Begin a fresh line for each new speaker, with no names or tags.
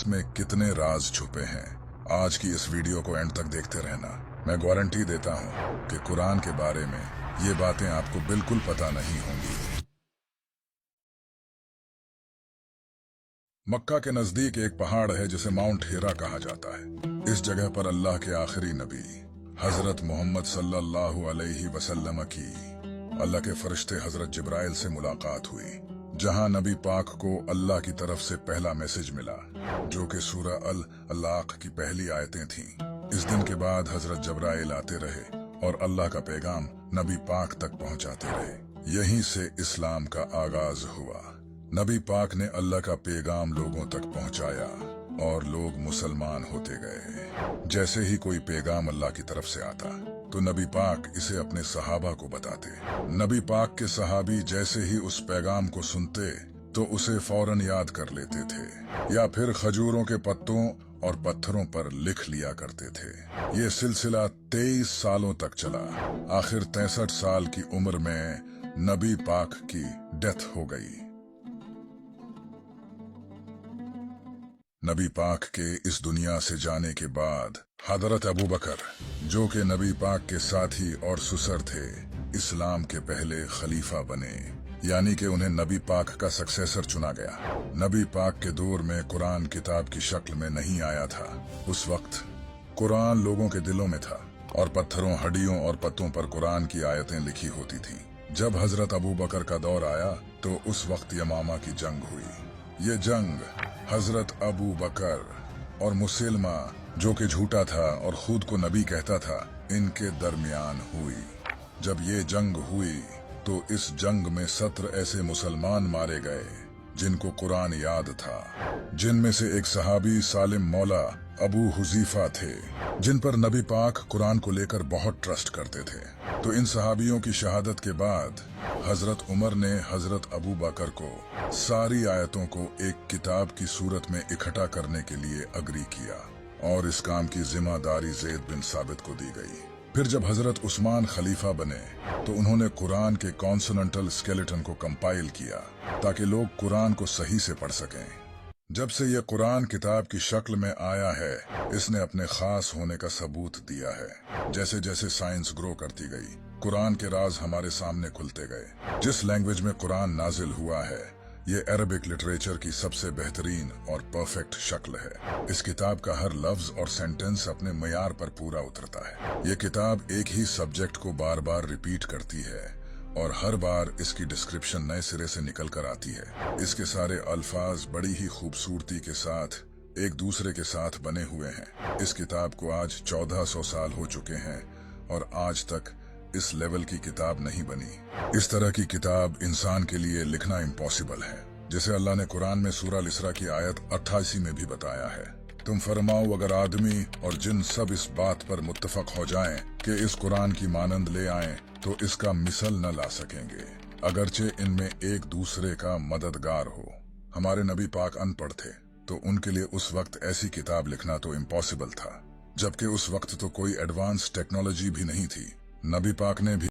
में कितने राज छुपे हैं। आज की इस वीडियो को एंड तक देखते रहना। मैं गारंटी देता हूँ कि कुरान के बारे में ये बातें आपको बिल्कुल पता नहीं होंगी। मक्का के नजदीक एक पहाड़ है जिसे माउंट हिरा कहा जाता है। इस जगह पर अल्लाह के आखिरी नबी हजरत मोहम्मद सल्लल्लाहु अलैहि वसल्लम की अल्लाह के फरिश्ते हजरत जिब्राइल से मुलाकात हुई, जहां नबी पाक को अल्लाह की तरफ से पहला मैसेज मिला, जो कि सूरह अल-अलाक की पहली आयतें थीं। इस दिन के बाद हजरत जिब्राइल आते रहे और अल्लाह का पैगाम नबी पाक तक पहुंचाते रहे। यहीं से इस्लाम का आगाज हुआ। नबी पाक ने अल्लाह का पैगाम लोगों तक पहुंचाया और लोग मुसलमान होते गए। जैसे ही कोई पैगाम अल्लाह की तरफ से आता तो नबी पाक इसे अपने सहाबा को बताते। नबी पाक के सहाबी जैसे ही उस पैगाम को सुनते तो उसे फौरन याद कर लेते थे, या फिर खजूरों के पत्तों और पत्थरों पर लिख लिया करते थे। ये सिलसिला 23 सालों तक चला। आखिर 63 साल की उम्र में नबी पाक की डेथ हो गई। नबी पाक के इस दुनिया से जाने के बाद हजरत अबू बकर, जो कि नबी पाक के साथी और सुसर थे, इस्लाम के पहले खलीफा बने, यानी कि उन्हें नबी पाक का सक्सेसर चुना गया। नबी पाक के दौर में कुरान किताब की शक्ल में नहीं आया था। उस वक्त कुरान लोगों के दिलों में था और पत्थरों, हड्डियों और पत्तों पर कुरान की आयतें लिखी होती थी। जब हजरत अबू बकर का दौर आया तो उस वक्त यमामा की जंग हुई। ये जंग हजरत अबू बकर और मुसलमा, जो कि झूठा था और खुद को नबी कहता था, इनके दरमियान हुई। जब ये जंग हुई तो इस जंग में 17 ऐसे मुसलमान मारे गए जिनको कुरान याद था, जिनमें से एक सहाबी सालिम मौला अबू हुजीफा थे, जिन पर नबी पाक कुरान को लेकर बहुत ट्रस्ट करते थे। तो इन सहाबियों की शहादत के बाद हजरत उमर ने हजरत अबू बकर को सारी आयतों को एक किताब की सूरत में इकट्ठा करने के लिए अग्री किया और इस काम की जिम्मेदारी ज़ैद बिन साबित को दी गई। फिर जब हजरत उस्मान खलीफा बने तो उन्होंने कुरान के कॉन्सोनेंटल स्केलेटन को कंपाइल किया ताकि लोग कुरान को सही से पढ़ सकें। जब से यह कुरान किताब की शक्ल में आया है, इसने अपने खास होने का सबूत दिया है। जैसे जैसे साइंस ग्रो करती गई, कुरान के राज हमारे सामने खुलते गए। जिस लैंग्वेज में कुरान नाजिल हुआ है, ये अरबिक लिटरेचर की सबसे बेहतरीन और परफेक्ट शक्ल है। इस किताब का हर लफ्ज और सेंटेंस अपने मयार पर पूरा उतरता है। ये किताब एक ही सब्जेक्ट को बार बार रिपीट करती है और हर बार इसकी डिस्क्रिप्शन नए सिरे से निकल कर आती है। इसके सारे अल्फाज बड़ी ही खूबसूरती के साथ एक दूसरे के साथ बने हुए हैं। इस किताब को आज 1400 साल हो चुके हैं और आज तक इस लेवल की किताब नहीं बनी। इस तरह की किताब इंसान के लिए लिखना इम्पॉसिबल है, जिसे अल्लाह ने कुरान में सूरह अल-इसरा की आयत 88 में भी बताया है। तुम फरमाओ, अगर आदमी और जिन सब इस बात पर मुत्तफक हो जाएं कि इस कुरान की मानंद ले आएं तो इसका मिसल न ला सकेंगे, अगरचे इनमें एक दूसरे का मददगार हो। हमारे नबी पाक अनपढ़ थे तो उनके लिए उस वक्त ऐसी किताब लिखना तो इम्पॉसिबल था, जबकि उस वक्त तो कोई एडवांस टेक्नोलॉजी भी नहीं थी। नबी पाक ने भी